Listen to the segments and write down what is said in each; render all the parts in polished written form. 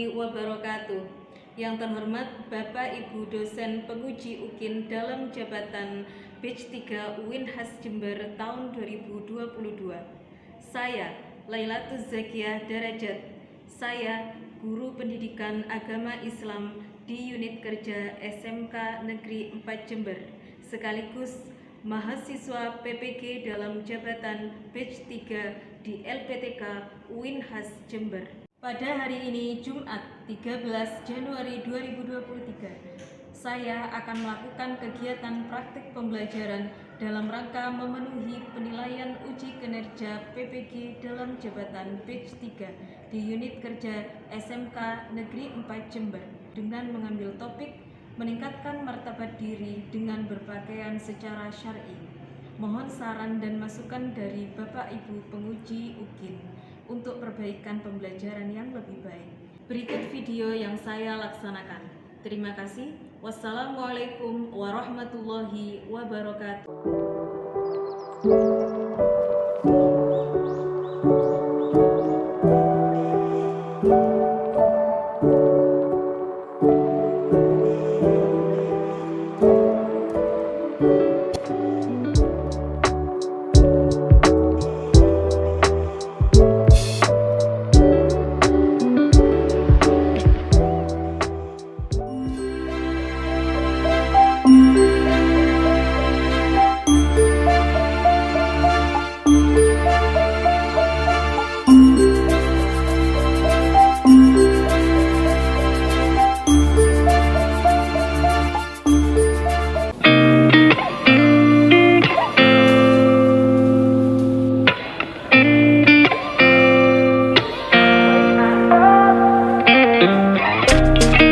warahmatullahi wabarakatuh. Yang terhormat Bapak Ibu dosen penguji UKIN dalam jabatan Batch 3 UINHAS Jember tahun 2022. Saya Lailatul Zakiah Darajat. Saya guru pendidikan agama Islam di unit kerja SMK Negeri 4 Jember, sekaligus mahasiswa PPG dalam jabatan Batch 3 di LPTK UINHAS Jember. Pada hari ini Jumat 13 Januari 2023, saya akan melakukan kegiatan praktik pembelajaran dalam rangka memenuhi penilaian uji kinerja PPG dalam jabatan Batch 3 di unit kerja SMK Negeri 4 Jember dengan mengambil topik meningkatkan martabat diri dengan berpakaian secara syar'i. Mohon saran dan masukan dari Bapak Ibu penguji UKIN untuk perbaikan pembelajaran yang lebih baik. Berikut video yang saya laksanakan. Terima kasih. Wassalamualaikum warahmatullahi wabarakatuh.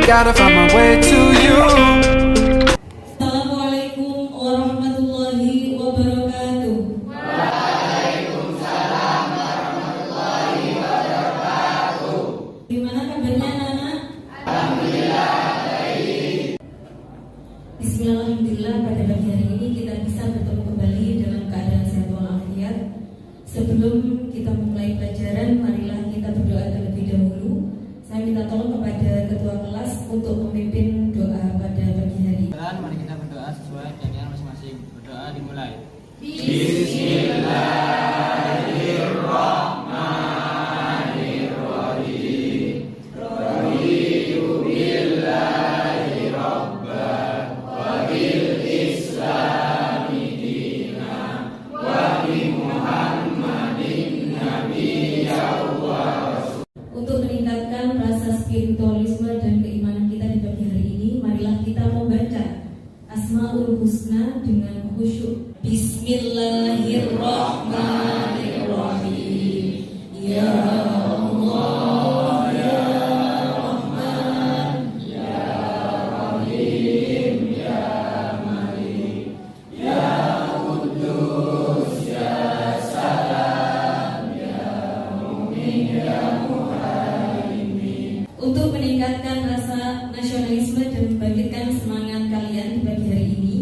Gotta find my way to you. Assalamualaikum warahmatullahi wabarakatuh. Waalaikumsalam warahmatullahi wabarakatuh. Gimana kabarnya anak-anak? Alhamdulillah baik. Bismillahirrahmanirrahim. Pada pagi hari ini kita bisa bertemu kembali dalam keadaan sehat walafiat. Sebelum kita memulai pelajaran, marilah kita berdoa terlebih dahulu. Saya minta tolong kepada ketua kelas untuk memimpin doa pada pagi hari. Mari kita berdoa sesuai dengan masing-masing. Berdoa dimulai. Bismillahirrahmanirrahim. Raditu billahi rabban wa bil islami dinan wa bi Muhammadin nabiyyan wa rasul. Untuk meningkatkan rasa spiritualisme dan keimanan kita di pagi hari ini, marilah kita membaca Asmaul Husna dengan khusyuk. Bismillahirrahmanirrahim. Ya Allah, ya Rahman, ya Rahim, ya Malik, ya Qudus, ya Salam, ya Mu'min, ya untuk meningkatkan rasa nasionalisme dan membangkitkan semangat kalian di pagi hari ini,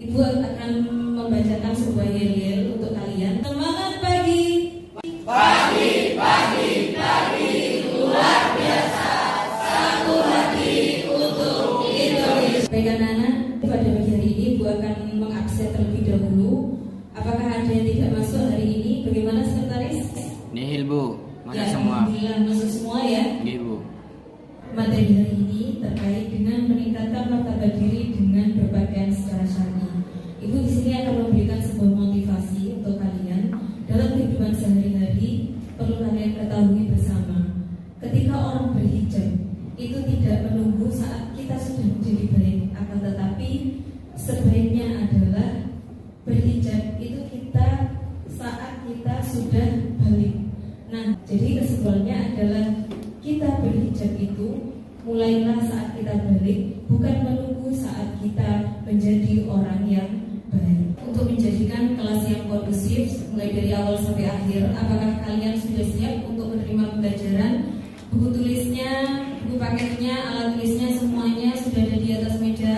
Ibu akan membacakan sebuah yel-yel untuk kalian. Semangat pagi! Pagi, pagi, pagi, luar biasa. Satu hati untuk Indonesia. Baik anak-anak, pada pagi hari ini Ibu akan mengabsen terlebih dahulu. Apakah ada yang tidak masuk hari ini? Bagaimana sekretaris? Nihil Bu, masuk Ya, semua. alhamdulillah masuk semua ya. Nggih Bu. Materi hari ini terkait dengan meningkatkan martabat diri dengan berpakaian secara syar'i. Ibu di sini akan memberikan sebuah motivasi untuk kalian dalam kehidupan sehari-hari. Perlu kalian ketahui bersama, ketika orang berhijab itu tidak menunggu saat kita sudah menjadi baik, akan tetapi sebaiknya adalah berhijab itu kita saat kita sudah balik. Nah, jadi kesimpulannya adalah kita berhijab itu mulailah saat kita balik, bukan menunggu saat kita menjadi orang yang baik. Untuk menjadikan kelas yang kondusif mulai dari awal sampai akhir, apakah kalian sudah siap untuk menerima pembelajaran? Buku tulisnya, buku paketnya, alat tulisnya semuanya sudah ada di atas meja?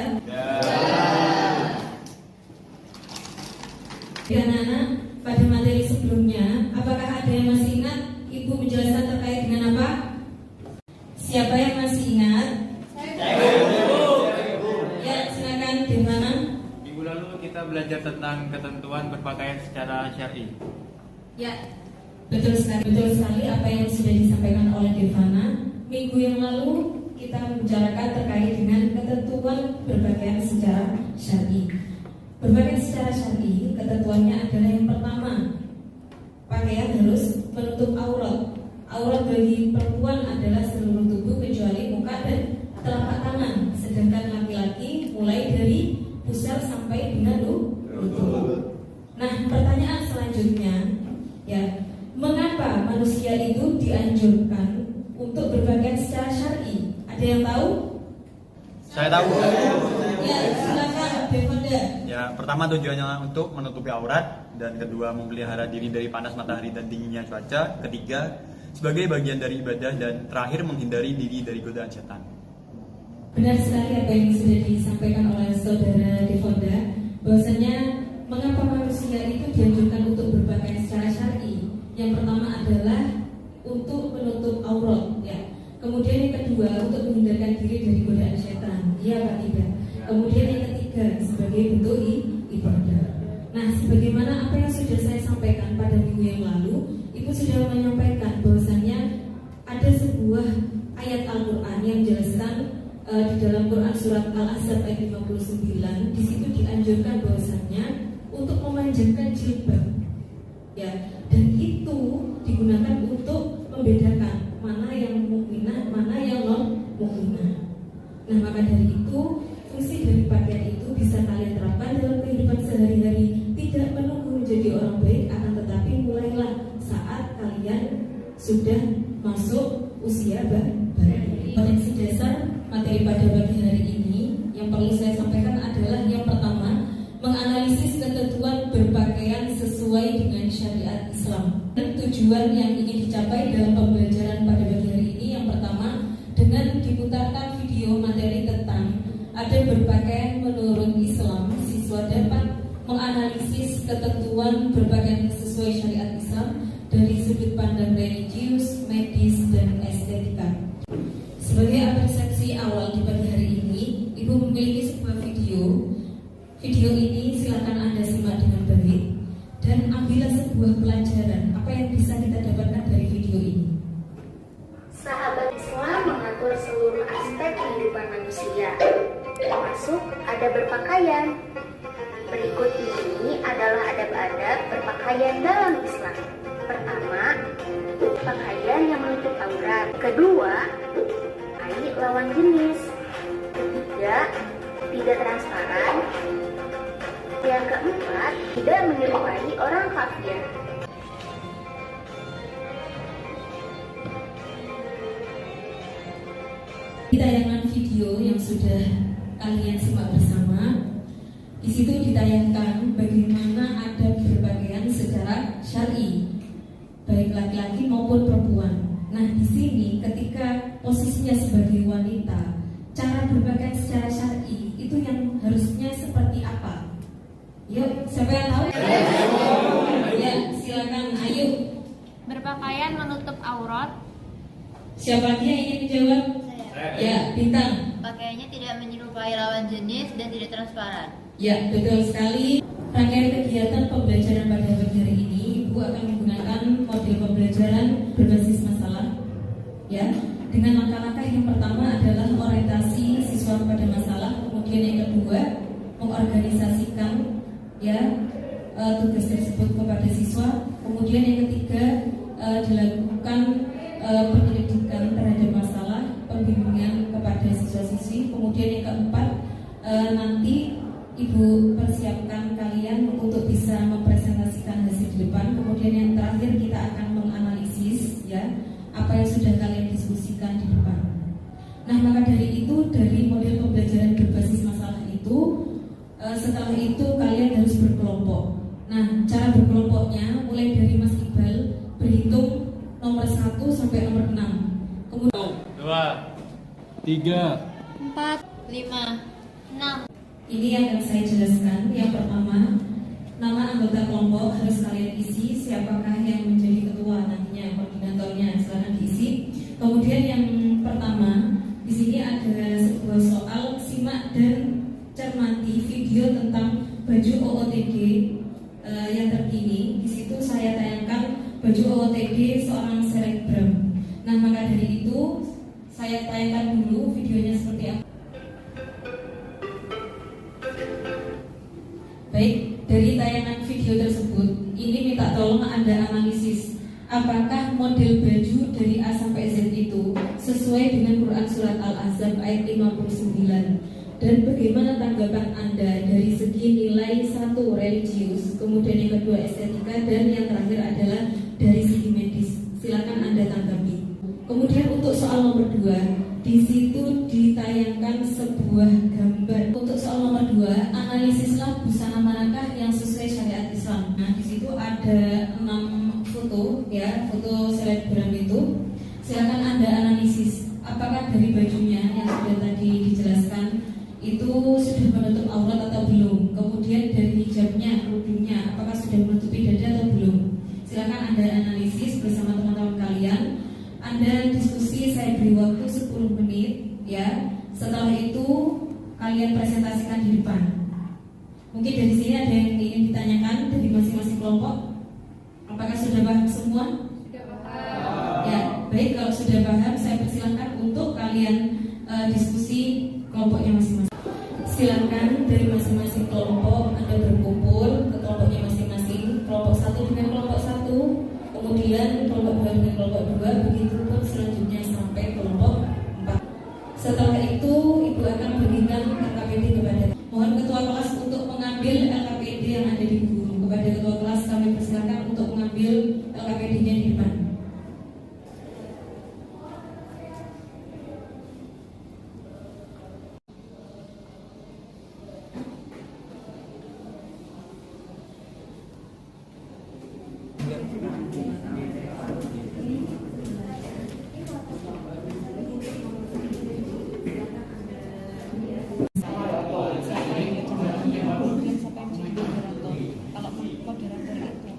Ya anak-anak, pada materi sebelumnya, apakah ada yang masih ingat Ibu menjelaskan terkait dengan apa? Siapa yang masih ingat? Ya, silakan di mana? Minggu lalu kita belajar tentang ketentuan berpakaian secara syar'i. Ya, betul sekali apa yang sudah disampaikan oleh Devana. Minggu yang lalu kita membicarakan terkait dengan ketentuan berpakaian secara syar'i. Berpakaian secara syar'i, ketentuannya adalah yang pertama, pakaian harus menutup aurat. Aurat bagi perempuan adalah seluruh tubuh kecuali muka dan telapak tangan. Sedangkan laki-laki mulai dari pusar sampai dengan lutut. Nah, pertanyaan selanjutnya, ya, mengapa manusia itu dianjurkan untuk berpakaian secara syar'i? Ada yang tahu? Saya tahu. Ya, silakan Devanda. Ya, pertama tujuannya untuk menutupi aurat, dan kedua memelihara diri dari panas matahari dan dinginnya cuaca, ketiga sebagai bagian dari ibadah, dan terakhir menghindari diri dari godaan setan. Benar sekali apa yang sudah disampaikan oleh saudara Devanda, bahwasanya mengapa manusia itu dianjurkan untuk berpakaian secara syar'i. Yang pertama adalah untuk menutup aurat, ya. Kemudian yang kedua untuk menghindarkan diri dari godaan setan. Iya Pak tidak. Kemudian yang ketiga sebagai bentuk ibadah. Nah, sebagaimana apa yang sudah saya sampaikan pada minggu yang lalu, Ibu sudah menyampaikan bahwasanya ada sebuah ayat Al-Quran yang menjelaskan di dalam Quran surat Al-Ahzab ayat 59. Di situ dianjurkan bahwasanya untuk memanjangkan jilbab, ya, dan itu digunakan untuk membedakan mana yang mukminah, mana yang non mukminah. Nah, maka dari itu fungsi dari pakaian itu bisa kalian terapkan dalam kehidupan sehari-hari. Tidak menunggu menjadi orang baik, akan tetapi mulailah saat kalian sudah masuk usia balik. Potensi dasar materi pada pagi hari ini yang perlu saya sampaikan adalah yang pertama, menganalisis ketentuan berpakaian sesuai dengan syariat Islam. Dan tujuan yang ingin dicapai dalam pembelajaran pada pagi hari ini yang pertama, dengan diputarkan video materi tentang ada berpakaian menurut Islam, siswa dapat menganalisis ketentuan berpakaian sesuai syariat Islam dari sudut pandang religius, medis, dan estetika. Sebagai apresiasi awal di pagi hari ini, Ibu memiliki sebuah video. Video ini silakan Anda simak dengan baik dan ambillah sebuah pelajaran apa yang bisa kita dapatkan dari video ini. Sahabat Islam mengatur seluruh aspek kehidupan manusia, termasuk ada berpakaian. Berikut ini adalah adab-adab berpakaian dalam Islam. Pertama, pakaian yang menutup aurat. Kedua, aib lawan jenis. Ketiga, tidak transparan. Yang keempat, tidak menyerupai orang kafir. Di tayangan video yang sudah kalian simak bersama, di situ ditayangkan bagaimana adab berpakaian secara syar'i, baik laki-laki maupun perempuan. Nah, di sini ketika posisinya sebagai wanita, cara berpakaian secara syar'i itu yang harusnya seperti apa? Yuk, siapa yang tahu? Ya, silakan, ayo. Berpakaian menutup aurat. Siapa lagi yang ingin menjawab? Ya, Bintang. Pakaiannya tidak menyerupai lawan jenis dan tidak transparan. Ya, betul sekali. Rangkaian kegiatan pembelajaran pada pagi hari ini, Ibu akan menggunakan model pembelajaran berbasis masalah. Ya, dengan langkah-langkah yang pertama adalah orientasi siswa kepada masalah, kemudian yang kedua mengorganisasikan ya tugas tersebut kepada siswa, kemudian yang ketiga dilakukan penyelidikan terhadap masalah, pembimbingan kepada siswa-siswi, kemudian yang keempat nanti Ibu persiapkan kalian untuk bisa mempresentasikan hasil di depan. Kemudian yang terakhir kita akan menganalisis ya apa yang sudah kalian diskusikan di depan. Nah, maka dari itu, dari model pembelajaran berbasis masalah itu, setelah itu kalian harus berkelompok. Nah, cara berkelompoknya mulai dari Mas Iqbal berhitung nomor 1 sampai nomor 6. Kemudian 2, 3, 4, 5, 6. ini yang akan saya jelaskan. Yang pertama, nama anggota kelompok harus kalian isi. Siapakah yang menjadi ketua nantinya, koordinatornya, silahkan diisi. Kemudian yang pertama, terkini. Di situ saya tayangkan baju OOTD seorang selebgram. Nah, maka dari itu saya tayangkan dulu videonya seperti apa. Baik, dari tayangan video tersebut, ini minta tolong Anda analisis apakah model baju dari A sampai Z itu sesuai dengan Quran Surat Al-Ahzab ayat 59. Dan bagaimana tanggapan Anda dari segi nilai satu religius, kemudian yang kedua estetika, dan yang terakhir adalah dari segi medis. Silakan Anda tanggapi. Kemudian untuk soal nomor 2, di situ ditayangkan sebuah gambar. Untuk soal nomor 2, analisislah busana manakah yang sesuai syariat Islam. Nah, di situ ada 6 foto, ya, foto selebgram itu. Silakan Anda analisis apakah dari bajunya yang sudah tadi dijelaskan itu sudah menutup aurat atau belum. Kemudian dari hijabnya, kerudungnya, apakah sudah menutupi dada atau belum. Silakan Anda analisis bersama teman-teman kalian. Anda diskusi, saya beri waktu 10 menit, ya. Setelah itu kalian presentasikan di depan. Mungkin dari sini ada yang ingin ditanyakan dari masing-masing kelompok. Apakah sudah paham semua? Sudah paham. Ya, baik, kalau sudah paham saya persilahkan untuk kalian diskusi kelompoknya masing-masing. Silakan dari masing-masing kelompok Anda berkumpul ke kelompoknya masing-masing. Kelompok 1 dengan kelompok 1, kemudian kelompok 2 dengan kelompok 2, begitu pun selanjutnya sampai kelompok 4. Setelah itu Ibu akan berikan LKPD kepada. Mohon ketua kelas untuk mengambil LKPD yang ada di guru. Kepada ketua kelas kami persilakan untuk mengambil LKPD-nya di depan.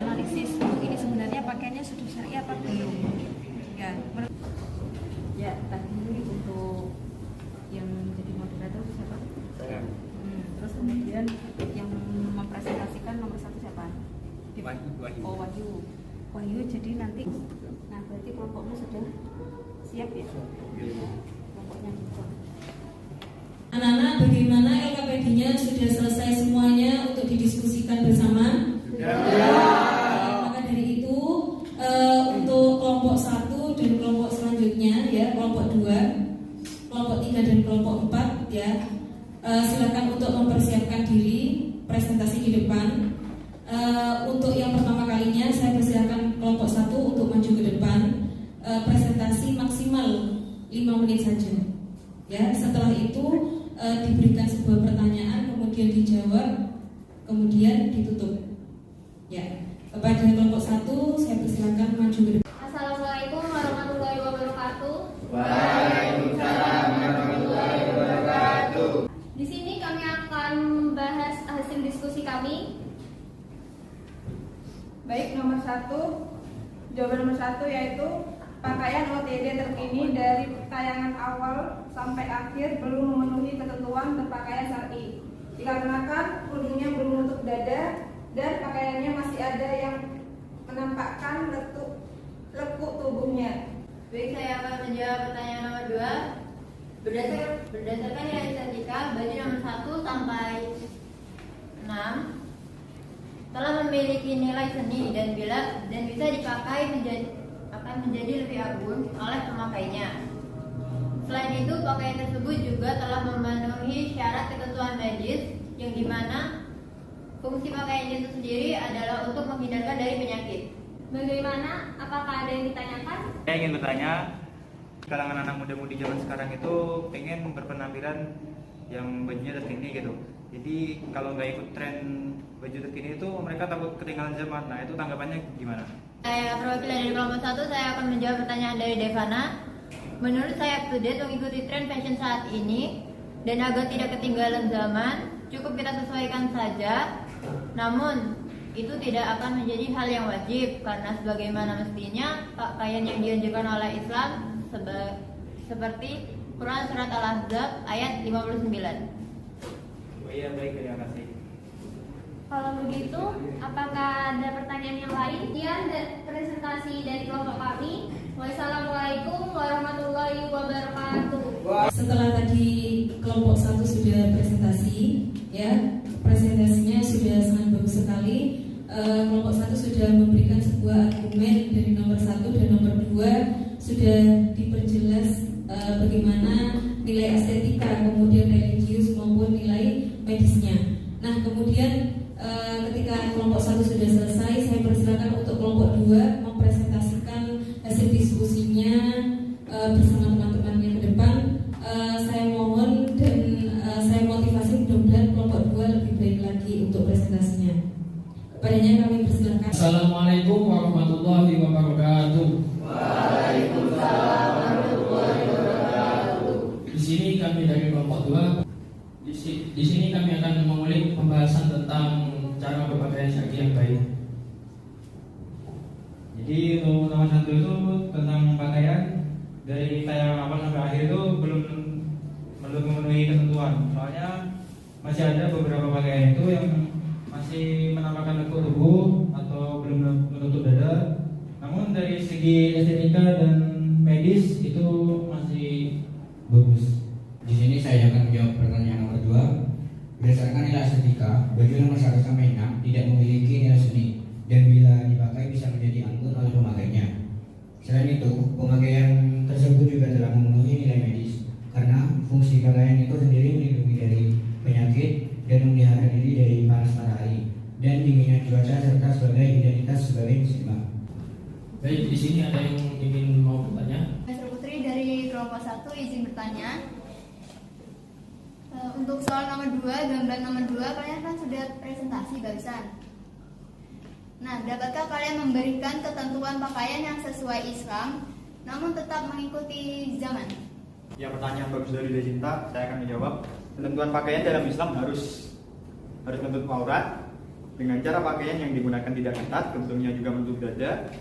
Analisis ini sebenarnya pakaiannya sudah syariah apa belum? Ya, tadi untuk yang jadi moderator siapa? Saya. Terus kemudian yang mempresentasikan nomor 1 siapa? Wahyu. Oh, Wahyu, jadi nanti, nah berarti kelompoknya sudah siap ya? Kelompoknya gitu. Anak-anak, bagaimana LKPD-nya sudah selesai semuanya untuk didiskusikan bersama? Maka dari itu untuk kelompok 1 dan kelompok selanjutnya, ya, kelompok 2, kelompok 3 dan kelompok 4, ya, silakan untuk mempersiapkan diri presentasi di depan. Untuk yang pertama kalinya saya persilakan kelompok 1 untuk maju ke depan. Presentasi maksimal 5 menit saja. Ya, setelah itu diberikan sebuah pertanyaan, kemudian dijawab, kemudian ditutup. Ya, kepada kelompok 1 saya persilakan maju ke depan. Assalamualaikum warahmatullahi wabarakatuh. Waalaikumsalam warahmatullahi wabarakatuh. Di sini kami akan membahas hasil diskusi kami. Baik, nomor 1, jawaban nomor 1 yaitu pakaian OOTD terkini dari tayangan awal sampai akhir belum memenuhi ketentuan berpakaian syar'i. Dikarenakan kerudungnya belum menutup dada dan pakaiannya masih ada yang menampakkan lekuk tubuhnya. Baik, saya akan menjawab pertanyaan nomor 2. Berdasarkan nilai estetika, baju nomor 1 sampai 6 telah memiliki nilai seni dan bisa dipakai menjadi lebih agung oleh pemakainya. Selain itu, pakaian tersebut juga telah memenuhi syarat ketentuan medis, yang dimana fungsi pakaian itu sendiri adalah untuk menghindarkan dari penyakit. Bagaimana? Apakah ada yang ditanyakan? Saya ingin bertanya, kalangan anak muda-mudi zaman sekarang itu pengen berpenampilan yang bajunya terkini gitu. Jadi kalau nggak ikut tren baju terkini itu mereka takut ketinggalan zaman. Nah, itu tanggapannya gimana? Saya perwakilan dari kelompok 1, saya akan menjawab pertanyaan dari Devana. Menurut saya, up to date mengikuti tren fashion saat ini, dan agar tidak ketinggalan zaman, cukup kita sesuaikan saja. Namun, itu tidak akan menjadi hal yang wajib, karena sebagaimana mestinya pakaian yang dianjurkan oleh Islam seperti Quran Surat Al-Ahzab ayat 59. Oh iya, baik, terima kasih. Kalau begitu, apakah ada pertanyaan presentasi dari kelompok kami. Wassalamualaikum warahmatullahi wabarakatuh. Setelah tadi kelompok 1 sudah presentasi, ya presentasinya sudah sangat bagus sekali. Kelompok 1 sudah memberikan sebuah argumen dari nomor 1 dan nomor 2 sudah diperjelas bagaimana nilai estetika, kemudian religius maupun nilai medisnya. Nah, kemudian ketika kelompok 1 sudah selesai, saya persilakan untuk kelompok 2 mempresentasikan hasil diskusinya bersama teman-temannya ke depan. Saya mohon dan saya motivasi mudah-mudahan kelompok 2 lebih baik lagi untuk presentasinya. Kepadanya kami persilakan. Assalamualaikum warahmatullahi wabarakatuh. Waalaikumsalam warahmatullahi wabarakatuh. Di sini kami dari kelompok 2. Di sini kami akan mengulik pembahasan tentang cara berpakaian syar'i yang baik. Jadi untuk nomor 1 itu tentang pakaian, dari tayangan awal sampai akhir itu belum memenuhi ketentuan. Soalnya masih ada beberapa pakaian itu yang masih menampakkan lekuk tubuh atau belum menutup dada. Namun dari segi estetika dan medis itu masih bagus. Di sini saya akan menjawab pertanyaan nomor 2. Berdasarkan nilai estetika, baju nomor 1 sampai 6 tidak memiliki nilai seni dan bila dipakai bisa menjadi anggun oleh pemakainya. Selain itu, pemakaian tersebut juga telah memenuhi nilai medis karena fungsi pakaian itu sendiri melindungi dari penyakit dan memelihara diri dari panas matahari dan dinginnya cuaca serta sebagai identitas sebagai muslimah. Baik, di sini ada yang ingin mau bertanya? Mas Putri dari kelompok 1 izin bertanya. Untuk soal nomor 2, gambar nomor 2 kalian kan sudah presentasi barusan. Nah, dapatkah kalian memberikan ketentuan pakaian yang sesuai Islam namun tetap mengikuti zaman? Ya, pertanyaan bagus dari Decinta, saya akan menjawab. Ketentuan pakaian dalam Islam harus menutup aurat dengan cara pakaian yang digunakan tidak ketat, tentunya juga menutup dada.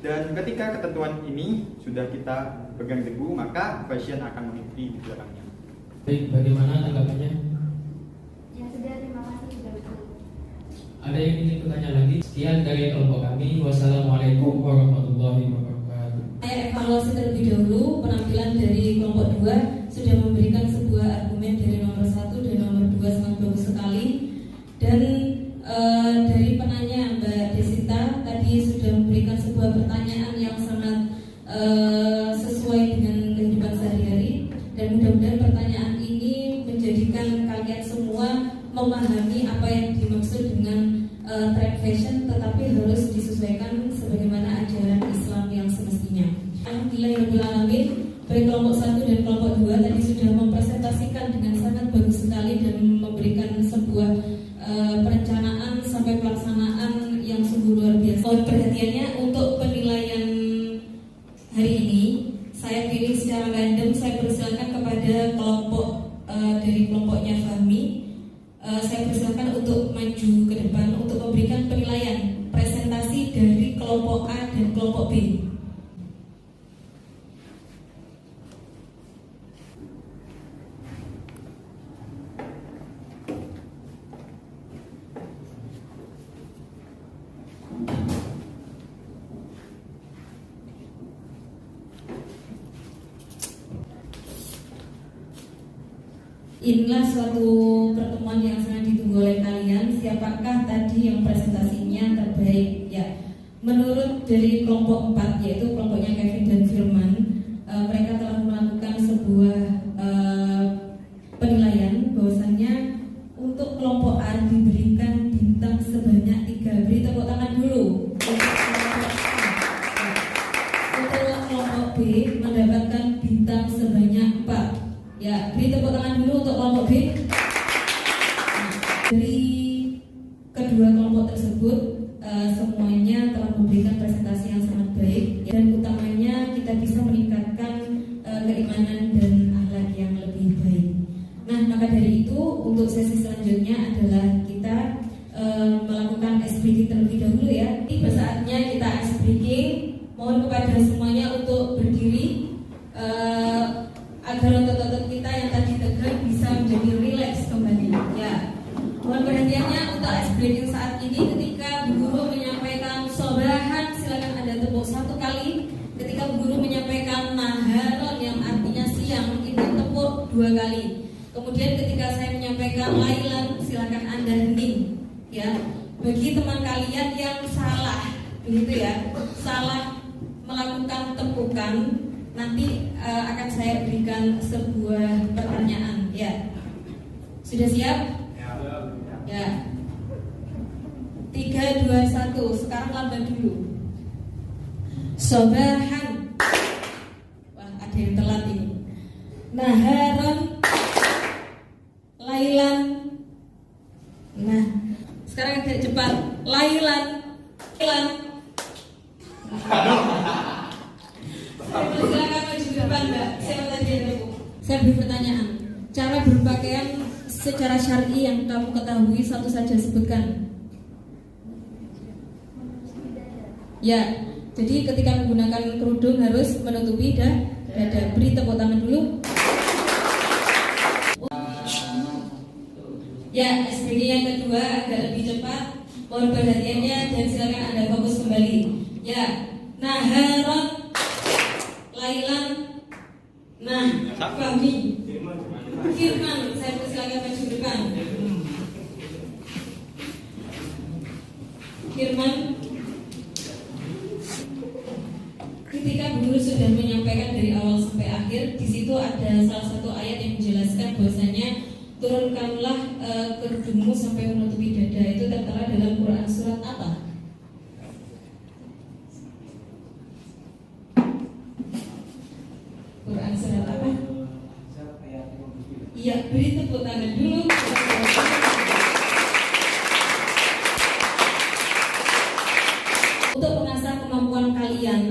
Dan ketika ketentuan ini sudah kita pegang teguh, maka fashion akan mengikuti di belakangnya. Baik, bagaimana tanggapannya? Ya sudah, terima kasih sudah betul. Ada yang ingin bertanya lagi? Sekian dari kelompok kami. Wassalamualaikum warahmatullahi wabarakatuh. Saya evaluasi terlebih dahulu. Penampilan dari kelompok 2 sudah memberikan sebuah argumen dari nomor 1 dan nomor 2 sangat bagus sekali. Dan dari penanya Mbak Desita tadi sudah memberikan sebuah pertanyaan yang sangat sesuai dengan kehidupan sehari-hari. Dan mudah-mudahan pertanyaan ini menjadikan kalian semua memahami apa yang dimaksud dengan tren fashion, tetapi harus disesuaikan sebagaimana ajaran Islam yang semestinya. Alhamdulillahirrahmanirrahim, baik kelompok 1 dan kelompok 2 tadi sudah mempresentasikan dengan sangat bagus sekali dan memberikan sebuah perencanaan sampai pelaksanaan yang sungguh luar biasa. Mohon perhatiannya untuk penilaian hari ini. Saya pilih secara random, saya persilakan kepada kelompok dari kelompoknya Fahmi. Saya persilakan untuk maju ke depan untuk memberikan penilaian presentasi dari kelompok A dan kelompok B. Inilah suatu pertemuan yang sangat ditunggu oleh kalian. Siapakah tadi yang presentasinya terbaik? Ya, menurut dari kelompok 4 yaitu kelompoknya Kevin dan Firman, mereka telah melakukan sebuah penilaian bahwasannya untuk kelompok A diberikan bintang sebanyak 3. Beri tepuk tangan dulu. Untuk kelompok B mendapatkan bintang sebanyak 4. Ya, beri tepuk tangan dulu untuk kelompok B. Dari kedua kelompok tersebut semuanya telah memberikan presentasi yang sangat baik dan utamanya kita bisa meningkatkan keimanan dan akhlak yang lebih baik. Nah, maka dari itu untuk sesi selanjutnya adalah kita melakukan ice breaking terlebih dahulu ya. Ini saatnya kita ice breaking. Mohon kepada semuanya untuk berdiri agar otot-otot kita yang tadi tegak bisa menjadi rileks kembali. Ya, mohon perhatiannya untuk ice breaking saat ini ketika Bu Guru menyampaikan sobahan, silakan Anda tepuk Kemudian ketika saya menyampaikan lailan, silakan Anda hening ya. Bagi teman kalian yang salah begitu ya, salah melakukan tepukan, nanti akan saya berikan sebuah pertanyaan ya. Sudah siap? Ya. 3, 2, 1. Sekarang lambat dulu. Sobahan. Wah, ada yang telat ini. Naharon. Lailan. Nah, sekarang agak cepat. Lailan. Lailan. Silakan maju ke depan, Mbak. Siapa tadi yang tepuk? Saya beri pertanyaan. Cara berpakaian secara syar'i yang kamu ketahui satu saja sebutkan. Ya, jadi ketika menggunakan kerudung harus menutupi dada. Beri tepuk tangan dulu. Ya, SPG yang kedua agak lebih cepat. Mohon perhatiannya dan silakan Anda fokus kembali. Ya, naharon, lailan, nah, Fahmi, Firman, saya persilakan maju depan. Firman, ketika guru sudah menyampaikan dari awal sampai akhir, di situ ada salah satu ayat yang menjelaskan bahwasanya turunkanlah kerudungmu sampai menutupi dada. Itu tertera dalam Quran surat apa? Quran surat apa? Iya, beri tepuk tangan dulu. Untuk mengasah kemampuan kalian,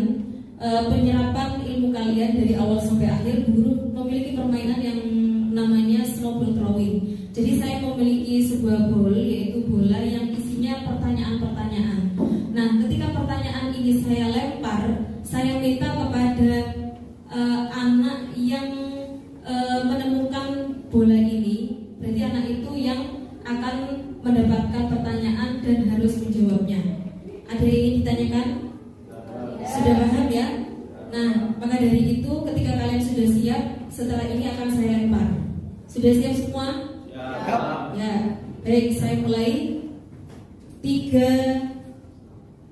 penyerapan ilmu kalian dari awal sampai akhir, guru memiliki permainan yang namanya snowball throwing. Jadi saya memiliki sebuah bola, yaitu bola yang isinya pertanyaan-pertanyaan. Nah, ketika pertanyaan ini saya lempar, saya minta kepada anak yang menemukan bola ini, berarti anak itu yang akan mendapatkan pertanyaan dan harus menjawabnya. Ada yang ingin ditanyakan? Sudah paham ya? Nah, maka dari itu ketika kalian sudah siap, setelah ini akan saya lempar. Sudah siap semua? Ya. Baik, saya mulai. 3,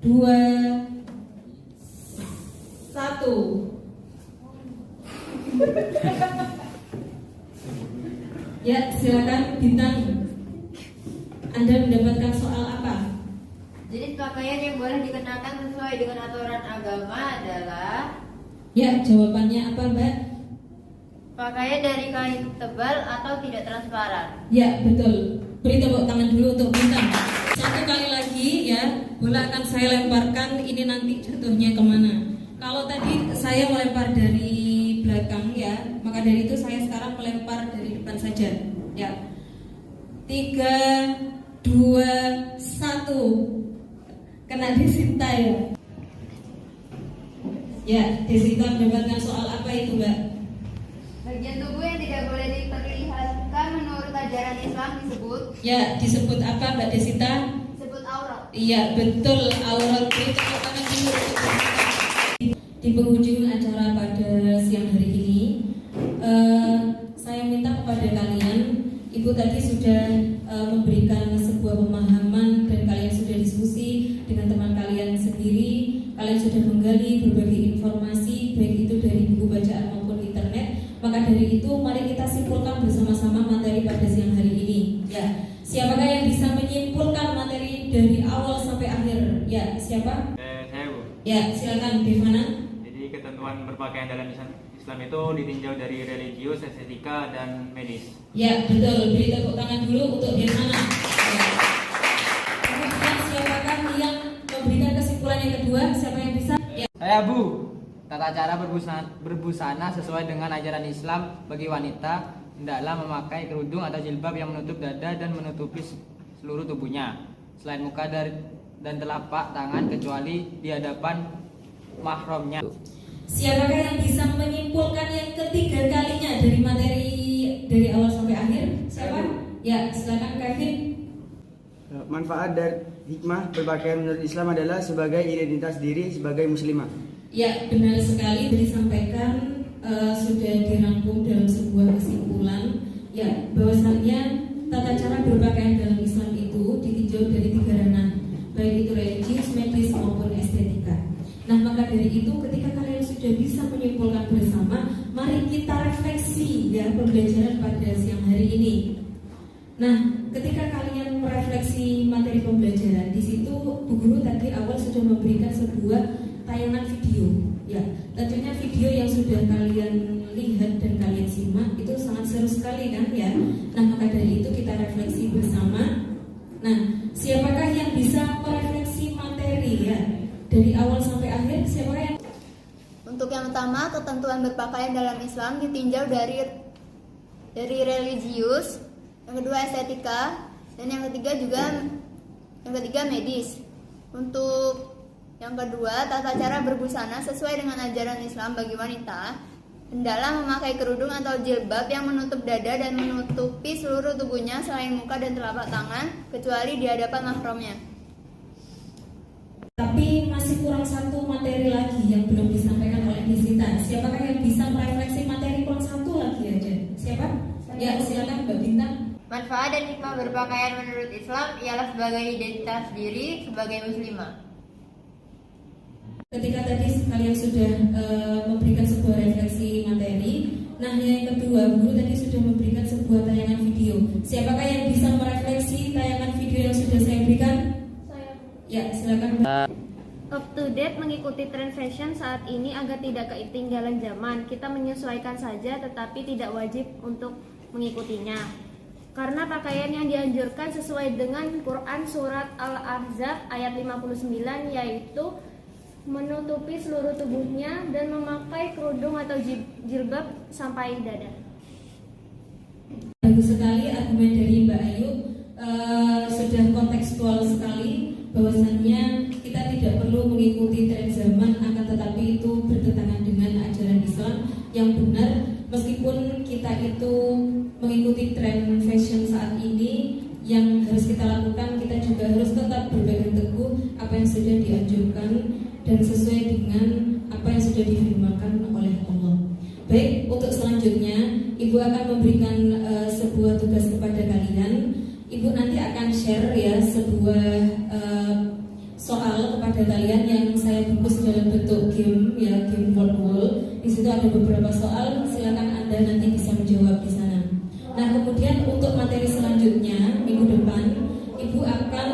2, 1. Ya, silakan Bintang. Anda mendapatkan soal apa? Jenis pakaian yang boleh dikenakan sesuai dengan aturan agama adalah? Ya, jawabannya apa, Mbak? Pakaian dari kain tebal atau tidak transparan. Ya, betul. Beri tepuk tangan dulu untuk Bintang. Satu kali lagi ya, bola akan saya lemparkan. Ini nanti jatuhnya kemana? Kalau tadi saya melempar dari belakang ya, maka dari itu saya sekarang melempar dari depan saja. Ya. 3, 2, 1. Kena Desita ya. Ya, Desita mendapatkan soal apa itu, Mbak? Bagian tubuh yang tidak boleh diperlihatkan menurut ajaran Islam disebut? Ya, disebut apa, Mbak Desita? Disebut aurat. Iya, betul, aurat. Di penghujung acara pada siang hari ini, saya minta kepada kalian, Ibu tadi sudah memberikan sebuah pemahaman dan kalian sudah diskusi dengan teman kalian sendiri. Kalian sudah menggali berbagai informasi, baik itu dari buku bacaan maupun internet. Maka dari itu, mari kita simpulkan bersama-sama materi pada siang hari ini. Ya, siapakah yang bisa menyimpulkan materi dari awal sampai akhir? Ya, siapa? Saya, Bu. Ya, silakan Devana. Ketentuan berpakaian dalam Islam itu ditinjau dari religius, estetika, dan medis. Ya, betul. Beri tepuk tangan dulu untuk Devana. Ya. Kemudian siapakah yang memberikan kesimpulan yang kedua? Siapa yang bisa? Ya. Saya, Bu. Tata cara berbusana sesuai dengan ajaran Islam bagi wanita hendaklah memakai kerudung atau jilbab yang menutup dada dan menutupi seluruh tubuhnya selain muka dan telapak tangan kecuali di hadapan mahramnya. Siapakah yang bisa menyimpulkan yang ketiga kalinya dari materi dari awal sampai akhir? Siapa? Ya, silakan Kevin. Manfaat dari hikmah berpakaian menurut Islam adalah sebagai identitas diri sebagai muslimah. Ya, benar sekali disampaikan, sudah dirangkum dalam sebuah kesimpulan Ya, bahwasanya tata cara berpakaian dalam Islam itu ditinjau dari 3 ranah, baik itu religius, medis maupun estetika. Nah, maka dari itu ketika kalian sudah bisa menyimpulkan bersama, mari kita refleksi ya pembelajaran pada siang hari ini. Nah, ketika kalian merefleksi materi pembelajaran, di situ Bu Guru tadi awal sudah memberikan sebuah tayangan video. Ya, tentunya video yang sudah kalian lihat dan kalian simak itu sangat seru sekali kan ya. Nah, maka dari itu kita refleksi bersama. Nah, siapakah yang bisa merefleksi materi ya? Dari awal sampai akhir, siapa yang? Untuk yang pertama, ketentuan berpakaian dalam Islam ditinjau dari religius, yang kedua estetika, dan yang ketiga medis. Untuk yang kedua, tata cara berbusana sesuai dengan ajaran Islam bagi wanita, hendaklah memakai kerudung atau jilbab yang menutup dada dan menutupi seluruh tubuhnya selain muka dan telapak tangan, kecuali di hadapan mahramnya. Tapi masih kurang satu materi lagi yang belum disampaikan oleh Disita. Siapakah yang bisa merefleksi materi kurang satu lagi aja? Siapa? Ya, silakan Mbak Bintang. Manfaat dan hikmah berpakaian menurut Islam ialah sebagai identitas diri sebagai muslimah. Ketika tadi kalian sudah memberikan sebuah refleksi materi, nah yang kedua, Guru tadi sudah memberikan sebuah tayangan video. Siapakah yang bisa merefleksi tayangan video yang sudah saya berikan? Ya, silakan. Up to date mengikuti tren fashion saat ini agar tidak ketinggalan zaman. Kita menyesuaikan saja tetapi tidak wajib untuk mengikutinya. Karena pakaian yang dianjurkan sesuai dengan Quran surat Al-Ahzab ayat 59 yaitu menutupi seluruh tubuhnya dan memakai kerudung atau jilbab sampai dada. Bagus sekali argumen dari Mbak Ayu, sudah kontekstual sekali. Bahwasannya kita tidak perlu mengikuti tren zaman, akan tetapi itu bertentangan dengan ajaran Islam yang benar. Meskipun kita itu mengikuti tren fashion saat ini, yang harus kita lakukan, kita juga harus tetap berpegang teguh apa yang sudah dianjurkan dan sesuai dengan apa yang sudah difirmankan oleh Allah. Baik, untuk selanjutnya Ibu akan memberikan sebuah tugas kepada kalian. Ibu nanti akan share ya sebuah soal kepada kalian yang saya bungkus dalam bentuk game ya, game word. Di situ ada beberapa soal, silakan Anda nanti bisa menjawab di sana. Nah, kemudian untuk materi selanjutnya minggu depan Ibu akan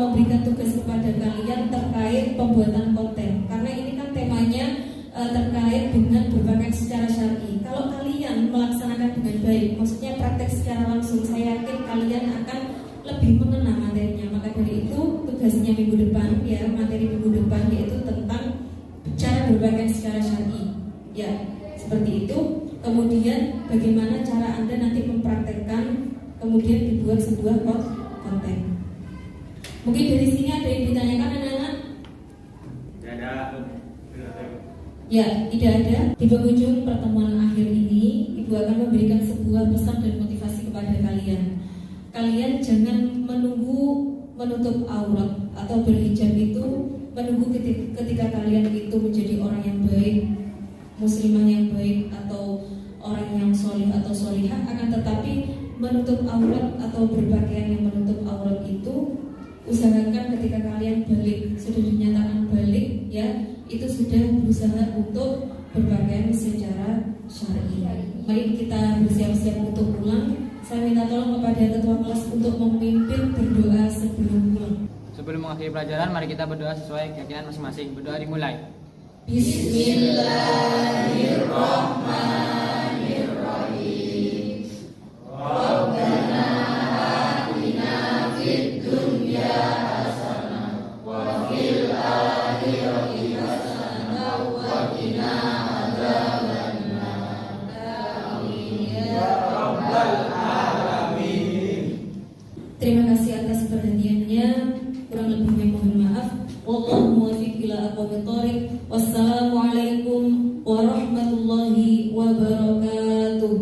memberikan tugas kepada kalian terkait pembuatan konten. Karena ini kan temanya terkait dengan berpakaian secara syar'i. Kalau kalian melaksanakan dengan baik, maksudnya praktek secara langsung, saya yakin kalian akan lebih mengenal materinya. Maka dari itu tugasnya minggu depan ya, materi minggu depan yaitu tentang cara berpakaian secara syar'i. Ya, seperti itu. Kemudian bagaimana cara Anda nanti mempraktekkan, kemudian dibuat sebuah konten. Mungkin dari sini ada yang ditanyakan anak-anak? Tidak ada. Ya, tidak ada. Di penghujung pertemuan akhir ini, Ibu akan memberikan sebuah pesan dan motivasi kepada kalian. Kalian jangan menunggu menutup aurat atau berhijab itu menunggu ketika kalian itu menjadi orang yang baik, muslimah yang baik, atau orang yang solih atau solihah. Akan tetapi menutup aurat atau berpakaian yang menutup aurat itu usahakan ketika kalian balik, sudah dinyatakan balik ya, itu sudah berusaha untuk berpakaian secara syar'i. Mari kita bersiap-siap untuk pulang. Saya minta tolong kepada ketua kelas untuk memimpin berdoa sebelum pulang. Sebelum mengakhiri pelajaran, mari kita berdoa sesuai keyakinan masing-masing. Berdoa dimulai. Bismillahirrahmanirrahim. Rabbana atina fid dunya hasanah wa fil akhirati hasanah wa qina adzabannar. Amin ya rabbal alamin. Terima kasih atas perhatiannya. Kurang lebihnya mohon maaf. Wallahu muwaffiq ila aqwamit thoriq. Wassalamualaikum warahmatullahi wabarakatuh.